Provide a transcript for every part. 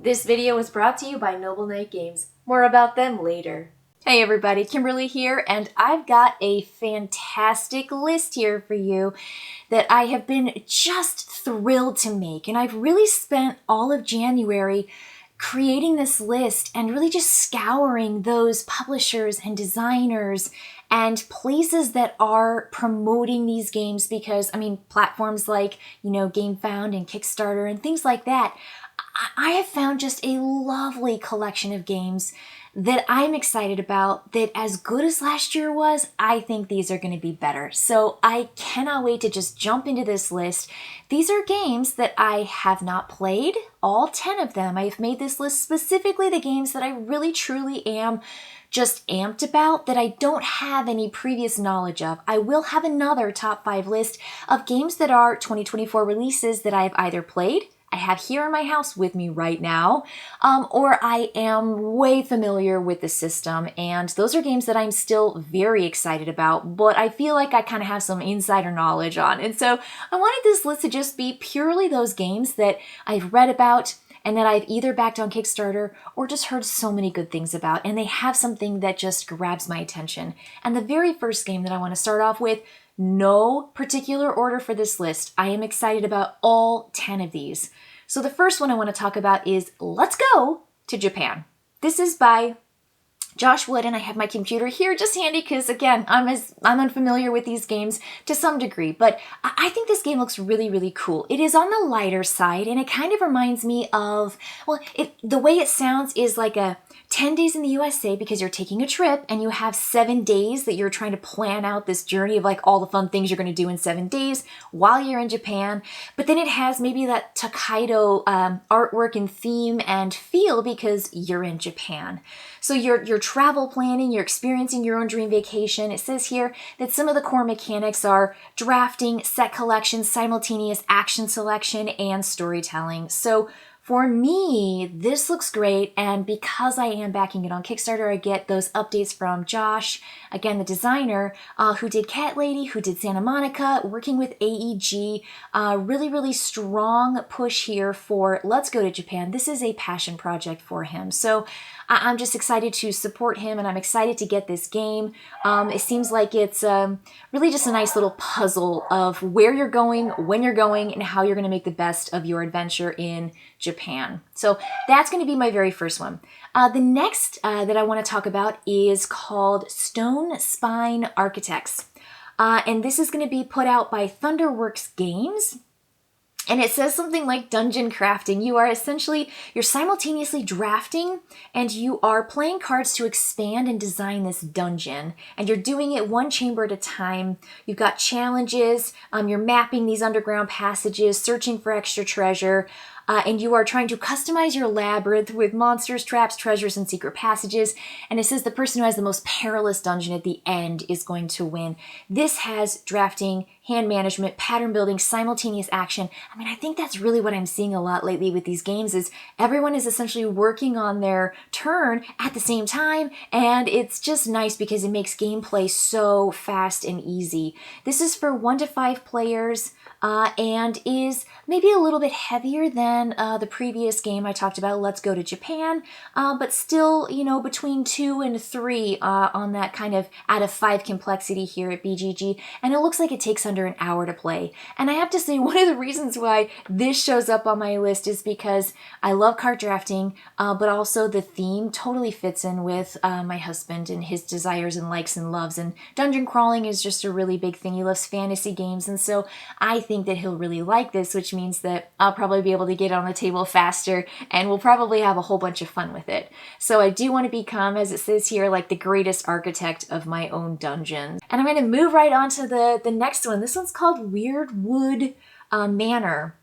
This video was brought to you by Noble Knight Games. More about them later. Hey everybody, Kimberly here, and I've got a fantastic list here for you that I have been just thrilled to make. And I've really spent all of January creating this list and really just scouring those publishers and designers and places that are promoting these games because, platforms like, GameFound and Kickstarter and things like that. I have found just a lovely collection of games that I'm excited about, that as good as last year was, I think these are going to be better. So I cannot wait to just jump into this list. These are games that I have not played, all 10 of them. I've made this list specifically the games that I really truly am just amped about, that I don't have any previous knowledge of. I will have another top 5 list of games that are 2024 releases that I've either played, I have here in my house with me right now, or I am way familiar with the system, and those are games that I'm still very excited about, but I feel like I kind of have some insider knowledge on. And so I wanted this list to just be purely those games that I've read about and that I've either backed on Kickstarter or just heard so many good things about, and they have something that just grabs my attention. And the very first game that I want to start off with, no particular order for this list. I am excited about all 10 of these. So the first one I want to talk about is Let's Go to Japan. This is by Josh Wood, and I have my computer here just handy because, again, I'm unfamiliar with these games to some degree, but I think this game looks really, really cool. It is on the lighter side, and it kind of reminds me of, the way it sounds is like a 10 days in the USA, because you're taking a trip and you have 7 days that you're trying to plan out this journey of like all the fun things you're going to do in 7 days while you're in Japan. But then it has maybe that Tokaido artwork and theme and feel because you're in Japan. So you're travel planning, you're experiencing your own dream vacation. It says here that some of the core mechanics are drafting, set collection, simultaneous action selection, and storytelling. So for me, this looks great, and because I am backing it on Kickstarter, I get those updates from Josh, again, the designer, who did Cat Lady, who did Santa Monica, working with AEG. Really, really strong push here for Let's Go to Japan. This is a passion project for him. So I'm just excited to support him, and I'm excited to get this game. It seems like it's really just a nice little puzzle of where you're going, when you're going, and how you're going to make the best of your adventure in Japan. So that's going to be my very first one. The next that I want to talk about is called Stone Spine Architects. And this is going to be put out by Thunderworks Games. And it says something like dungeon crafting. You're simultaneously drafting and you are playing cards to expand and design this dungeon. And you're doing it one chamber at a time. You've got challenges. You're mapping these underground passages, searching for extra treasure. And you are trying to customize your labyrinth with monsters, traps, treasures, and secret passages. And it says the person who has the most perilous dungeon at the end is going to win. This has drafting, hand management, pattern building, simultaneous action. I think that's really what I'm seeing a lot lately with these games is everyone is essentially working on their turn at the same time. And it's just nice because it makes gameplay so fast and easy. This is for 1 to 5 players. And is maybe a little bit heavier than the previous game I talked about, Let's Go to Japan, but still, between 2 and 3 on that kind of out of 5 complexity here at BGG, and it looks like it takes under an hour to play. And I have to say, one of the reasons why this shows up on my list is because I love card drafting, but also the theme totally fits in with my husband and his desires and likes and loves, and dungeon crawling is just a really big thing. He loves fantasy games, and so I think that he'll really like this, which means that I'll probably be able to get it on the table faster, and we'll probably have a whole bunch of fun with it. So I do want to become, as it says here, like the greatest architect of my own dungeon. And I'm going to move right on to the next one. This one's called Weirdwood Manor.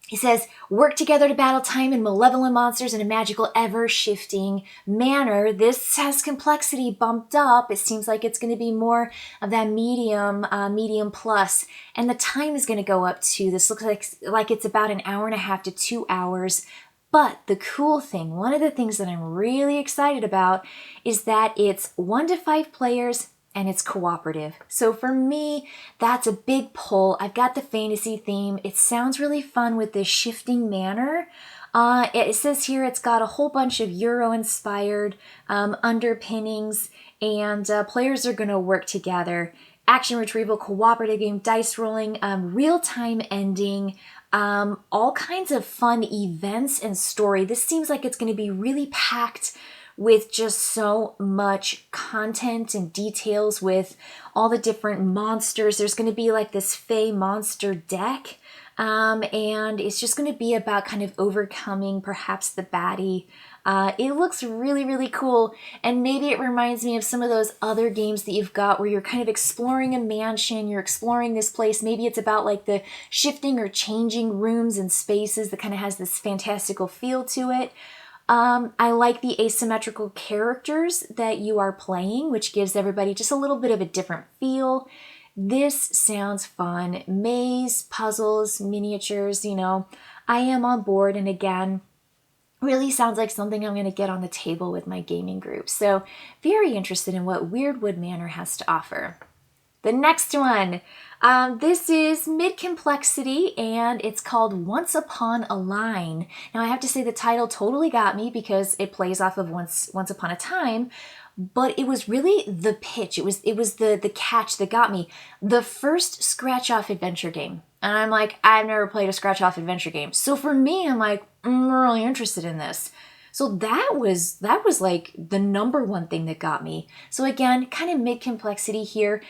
He says, work together to battle time and malevolent monsters in a magical, ever-shifting manner. This has complexity bumped up. It seems like it's going to be more of that medium plus. And the time is going to go up too. This looks like it's about an hour and a half to 2 hours. But the cool thing, one of the things that I'm really excited about is that it's 1 to 5 players and it's cooperative. So for me, that's a big pull. I've got the fantasy theme. It sounds really fun with this shifting manner. It says here it's got a whole bunch of Euro-inspired underpinnings, and players are going to work together. Action retrieval, cooperative game, dice rolling, real-time ending, all kinds of fun events and story. This seems like it's going to be really packed with just so much content and details with all the different monsters. There's going to be like this Fey monster deck. And it's just going to be about kind of overcoming perhaps the baddie. It looks really, really cool. And maybe it reminds me of some of those other games that you've got where you're kind of exploring a mansion, you're exploring this place. Maybe it's about like the shifting or changing rooms and spaces that kind of has this fantastical feel to it. I like the asymmetrical characters that you are playing, which gives everybody just a little bit of a different feel. This sounds fun. Maze, puzzles, miniatures, you know, I am on board. And again, really sounds like something I'm going to get on the table with my gaming group. So very interested in what Weirdwood Manor has to offer. The next one, this is mid-complexity, and it's called Once Upon a Line. Now, I have to say the title totally got me because it plays off of Once Upon a Time, but it was really the pitch. It was the catch that got me. The first scratch-off adventure game. And I'm like, I've never played a scratch-off adventure game. So for me, I'm like, I'm really interested in this. So that was like the number one thing that got me. So again, kind of mid-complexity here.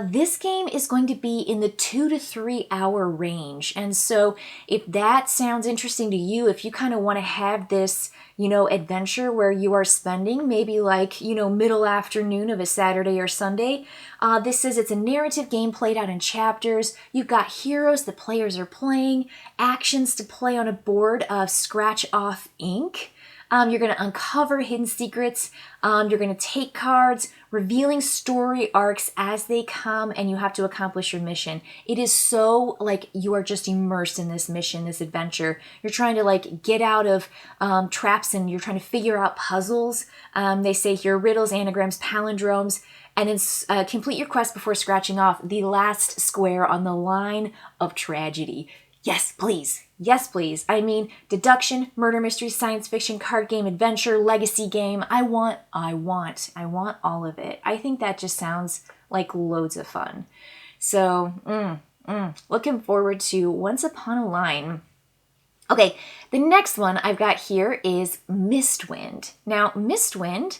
This game is going to be in the 2 to 3 hour range. And so if that sounds interesting to you, if you kind of want to have this, you know, adventure where you are spending maybe like, you know, middle afternoon of a Saturday or Sunday, this says it's a narrative game played out in chapters. You've got heroes the players are playing, actions to play on a board of scratch-off ink. You're going to uncover hidden secrets. You're going to take cards, revealing story arcs as they come, and you have to accomplish your mission. It is so like you are just immersed in this mission, this adventure. You're trying to like get out of traps, and you're trying to figure out puzzles. They say here riddles, anagrams, palindromes, and then complete your quest before scratching off the last square on the line of tragedy. Yes, please. Yes, please. I mean, deduction, murder mystery, science fiction, card game, adventure, legacy game. I want all of it. I think that just sounds like loads of fun. So, looking forward to Once Upon a Line. Okay, the next one I've got here is Mistwind. Now, Mistwind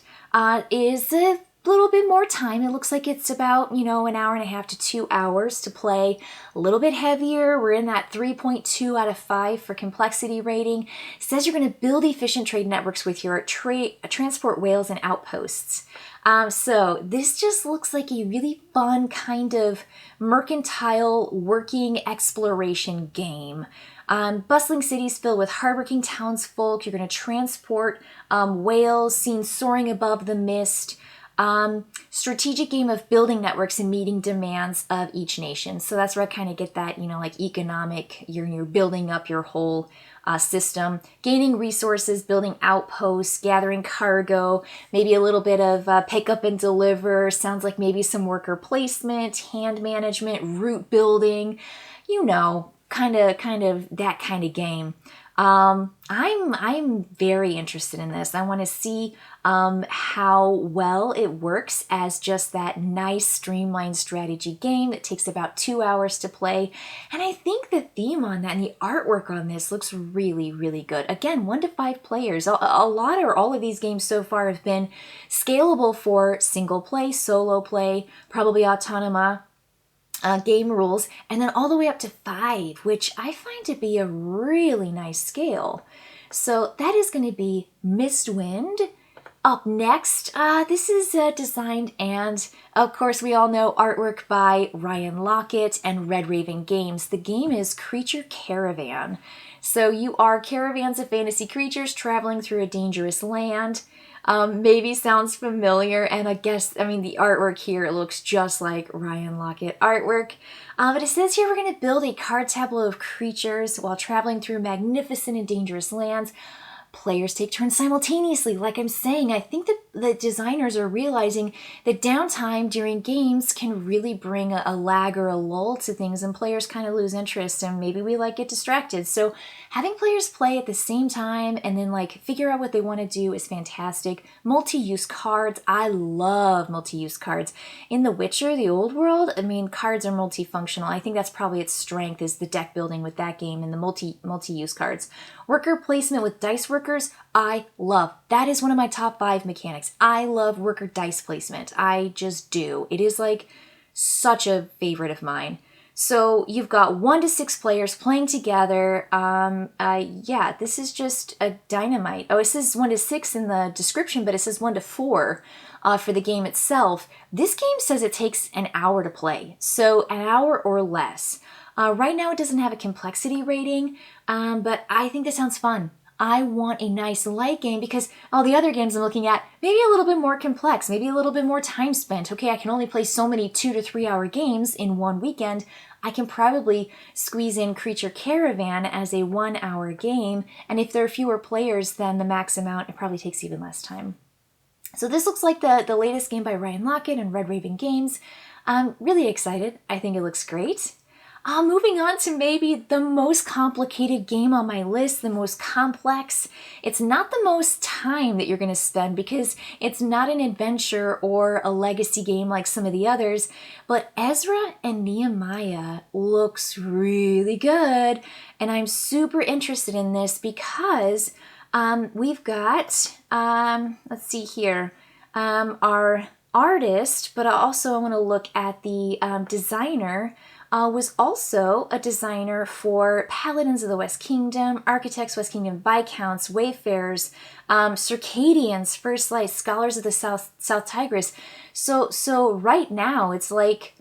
is a little bit more time. It looks like it's about, you know, 1.5 hours to 2 hours to play. A little bit heavier. We're in that 3.2 out of 5 for complexity rating. It says you're going to build efficient trade networks with your transport whales and outposts. So this just looks like a really fun kind of mercantile working exploration game. Bustling cities filled with hardworking townsfolk. You're going to transport whales seen soaring above the mist. Strategic game of building networks and meeting demands of each nation. So that's where I kind of get that, you know, like economic, you're building up your whole system, gaining resources, building outposts, gathering cargo, maybe a little bit of pick up and deliver. Sounds like maybe some worker placement, hand management, route building, you know, kind of that kind of game. I'm very interested in this. I want to see how well it works as just that nice streamlined strategy game that takes about 2 hours to play. And I think the theme on that and the artwork on this looks really, really good. Again, 1 to 5 players. A lot or all of these games so far have been scalable for single play, solo play, probably autonoma. Game rules, and then all the way up to 5, which I find to be a really nice scale. So that is going to be Mistwind. Up next, this is designed and, of course, we all know artwork by Ryan Lockett and Red Raven Games. The game is Creature Caravan. So you are caravans of fantasy creatures traveling through a dangerous land. Maybe sounds familiar, and I mean, the artwork here looks just like Ryan Lockett artwork. But it says here we're going to build a card tableau of creatures while traveling through magnificent and dangerous lands. Players take turns simultaneously. Like I'm saying, I think that the designers are realizing that downtime during games can really bring a lag or a lull to things, and players kind of lose interest, and maybe we like get distracted. So having players play at the same time and then like figure out what they want to do is fantastic. Multi-use cards. I love multi-use cards. In The Witcher, the old world, I mean, cards are multifunctional. I think that's probably its strength, is the deck building with that game and the multi-use cards. Worker placement with dice workers, I love. That is one of my top 5 mechanics. I love worker dice placement. I just do. It is like such a favorite of mine. So you've got 1 to 6 players playing together. Yeah, this is just a dynamite. Oh, it says 1 to 6 in the description, but it says 1 to 4 for the game itself. This game says it takes an hour to play, so an hour or less. Right now it doesn't have a complexity rating, but I think this sounds fun. I want a nice light game because all the other games I'm looking at, maybe a little bit more complex, maybe a little bit more time spent. Okay, I can only play so many 2 to 3 hour games in one weekend. I can probably squeeze in Creature Caravan as a 1 hour game, and if there are fewer players than the max amount, it probably takes even less time. So this looks like the latest game by Ryan Lockett and Red Raven Games. I'm really excited. I think it looks great. Moving on to maybe the most complicated game on my list, the most complex. It's not the most time that you're going to spend because it's not an adventure or a legacy game like some of the others, but Ezra and Nehemiah looks really good, and I'm super interested in this because we've got, let's see here, our artist, but also I want to look at the designer. Was also a designer for Paladins of the West Kingdom, Architects, West Kingdom Viscounts, Wayfarers, Circadians, First Light, Scholars of the South Tigris. So right now it's like,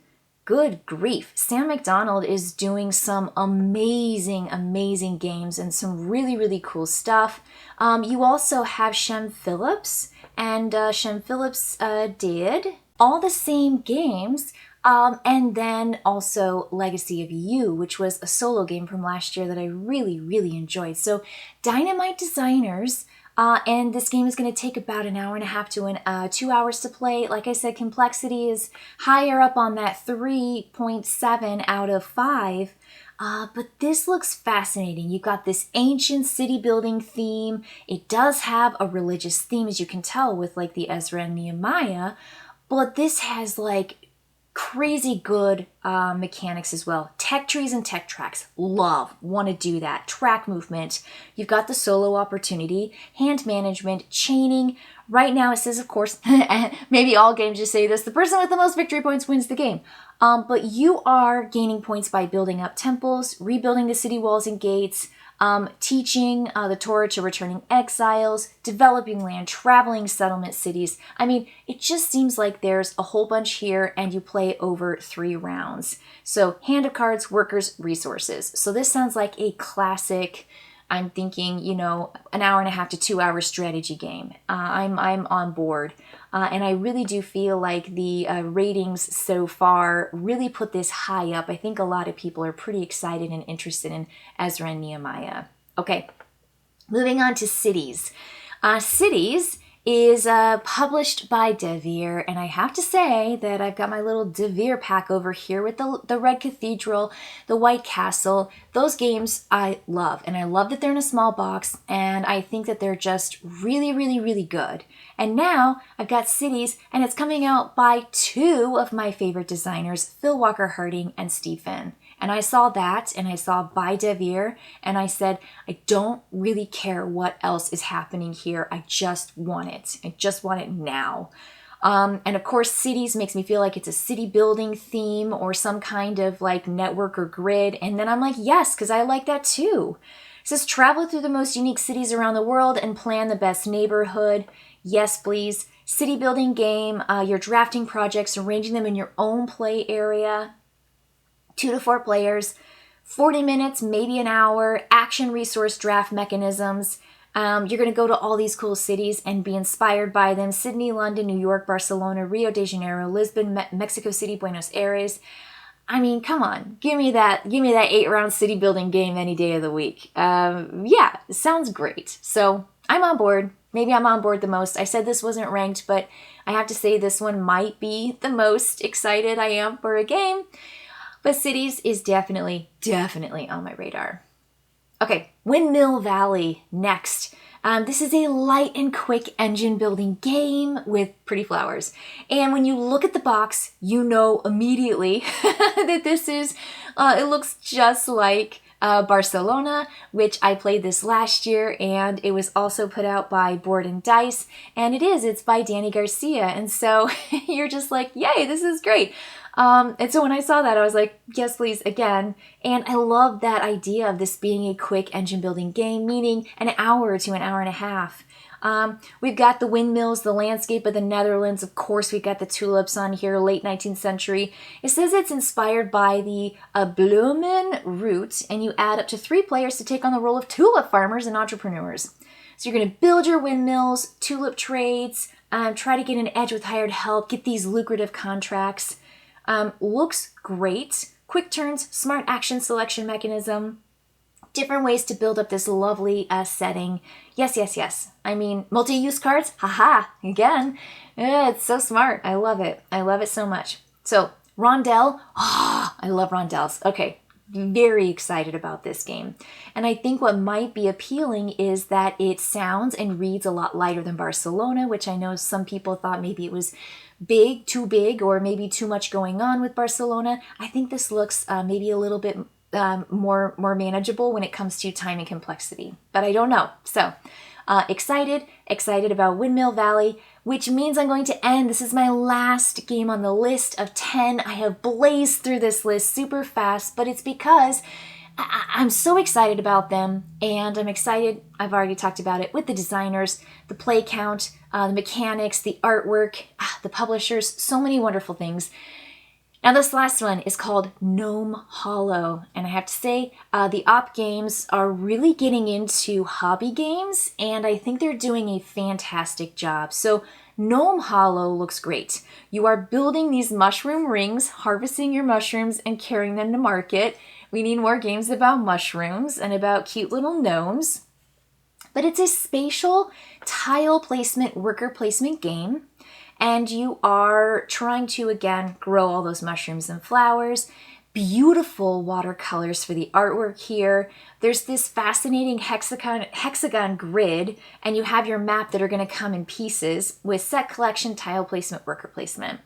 good grief, Sam McDonald is doing some amazing games and some really cool stuff. You also have Shem Phillips, and Shem Phillips did all the same games. And then also Legacy of You, which was a solo game from last year that I really enjoyed. So dynamite designers, and this game is going to take about an hour and a half to 2 hours to play. Like I said, complexity is higher up on that 3.7 out of 5. But this looks fascinating. You've got this ancient city building theme. It does have a religious theme, as you can tell with like the Ezra and Nehemiah, but this has like crazy good mechanics as well. Tech trees and tech tracks. Love. Want to do that. Track movement. You've got the solo opportunity. Hand management. Chaining. Right now it says, of course, maybe all games just say this, the person with the most victory points wins the game. But you are gaining points by building up temples, rebuilding the city walls and gates, teaching the Torah to returning exiles, developing land, traveling settlement cities. I mean, it just seems like there's a whole bunch here, and you play over 3 rounds. So hand of cards, workers, resources. So this sounds like a classic, I'm thinking, you know, an hour and a half to 2 hour strategy game. I'm on board. And I really do feel like the ratings so far really put this high up. I think a lot of people are pretty excited and interested in Ezra and Nehemiah. Okay, moving on to Cities. Cities is published by Devere, and I have to say that I've got my little Devere pack over here with the Red Cathedral, the White Castle. Those games I love, and I love that they're in a small box, and I think that they're just really good. And now I've got Cities, and it's coming out by 2 of my favorite designers, Phil Walker Harding and Steve Finn. And I saw that, and I saw by Devere, and I said, I don't really care what else is happening here. I just want it. I just want it now. And of course, Cities makes me feel like it's a city building theme or some kind of like network or grid. And then I'm like, yes, because I like that too. It says travel through the most unique cities around the world and plan the best neighborhood. Yes, please. City building game. You're drafting projects, arranging them in your own play area. 2 to 4 players, 40 minutes, maybe an hour, action resource draft mechanisms. You're going to go to all these cool cities and be inspired by them. Sydney, London, New York, Barcelona, Rio de Janeiro, Lisbon, Mexico City, Buenos Aires. I mean, come on, give me that 8-round city building game any day of the week. Yeah, sounds great. So I'm on board. Maybe I'm on board the most. I said this wasn't ranked, but I have to say this one might be the most excited I am for a game. But Cities is definitely on my radar. Okay, Windmill Valley next. This is a light and quick engine building game with pretty flowers. And when you look at the box, you know immediately that this is, it looks just like Barcelona, which I played this last year, and it was also put out by Board and Dice, and it's by Danny Garcia, and so you're just like, yay, this is great. And so when I saw that, I was like, yes, please, again. And I love that idea of this being a quick engine building game, meaning an hour to an hour and a half. We've got the windmills, the landscape of the Netherlands. Of course, we've got the tulips on here, late 19th century. It says it's inspired by the Blumen route, and you add up to 3 players to take on the role of tulip farmers and entrepreneurs. So you're going to build your windmills, tulip trades, try to get an edge with hired help, get these lucrative contracts. Looks great. Quick turns, smart action selection mechanism, different ways to build up this lovely setting. Yes. I mean, multi-use cards, haha, again. It's so smart. I love it. I love it so much. So, Rondel, I love rondels. Okay, very excited about this game. And I think what might be appealing is that it sounds and reads a lot lighter than Barcelona, which I know some people thought maybe it was too big, or maybe too much going on with Barcelona. I think this looks maybe a little bit more manageable when it comes to time and complexity, but I don't know. So excited about Windmill Valley, which means I'm going to end. This is my last game on the list of 10. I have blazed through this list super fast, but it's because I'm so excited about them, and I'm excited, I've already talked about it, with the designers, the play count, the mechanics, the artwork, the publishers, so many wonderful things. Now this last one is called Gnome Hollow, and I have to say the Op Games are really getting into hobby games, and I think they're doing a fantastic job. So Gnome Hollow looks great. You are building these mushroom rings, harvesting your mushrooms, and carrying them to market. We need more games about mushrooms and about cute little gnomes. But it's a spatial tile placement, worker placement game. And you are trying to, again, grow all those mushrooms and flowers. Beautiful watercolors for the artwork here. There's this fascinating hexagon grid, and you have your map that are going to come in pieces with set collection, tile placement, worker placement.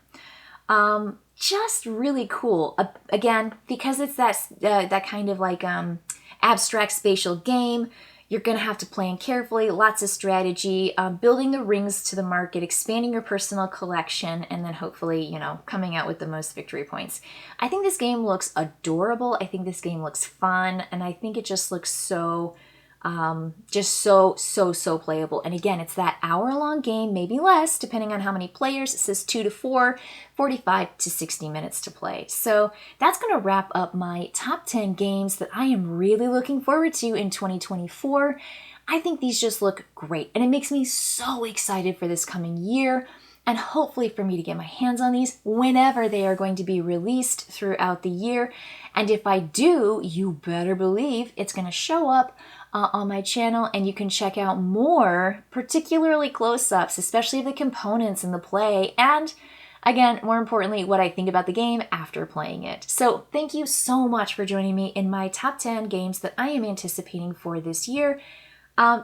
Just really cool. Again, because it's that kind of like abstract spatial game, you're going to have to plan carefully, lots of strategy, building the rings to the market, expanding your personal collection, and then hopefully, coming out with the most victory points. I think this game looks adorable. I think this game looks fun, and I think it just looks so playable. And again, it's that hour-long game, maybe less, depending on how many players. It says 2 to 4, 45 to 60 minutes to play. So that's going to wrap up my top 10 games that I am really looking forward to in 2024. I think these just look great, and it makes me so excited for this coming year, and hopefully for me to get my hands on these whenever they are going to be released throughout the year. And if I do, you better believe it's going to show up on my channel, and you can check out more, particularly close-ups, especially of the components and the play, and again, more importantly, what I think about the game after playing it. So thank you so much for joining me in my top 10 games that I am anticipating for this year.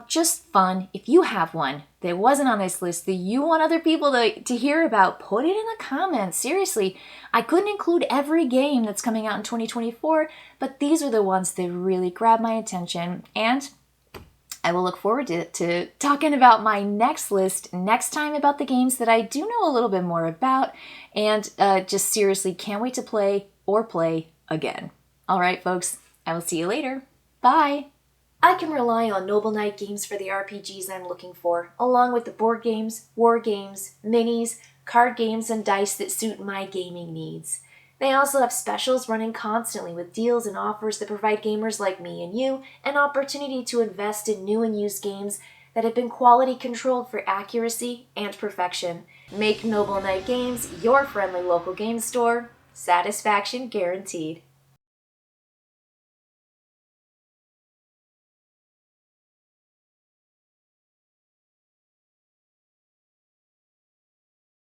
Just fun. If you have one that wasn't on this list that you want other people to hear about, put it in the comments. Seriously, I couldn't include every game that's coming out in 2024, but these are the ones that really grab my attention, and I will look forward to talking about my next list next time about the games that I do know a little bit more about, and just seriously can't wait to play again. All right, folks, I will see you later. Bye. I can rely on Noble Knight Games for the RPGs I'm looking for, along with the board games, war games, minis, card games, and dice that suit my gaming needs. They also have specials running constantly with deals and offers that provide gamers like me and you an opportunity to invest in new and used games that have been quality controlled for accuracy and perfection. Make Noble Knight Games your friendly local game store. Satisfaction guaranteed.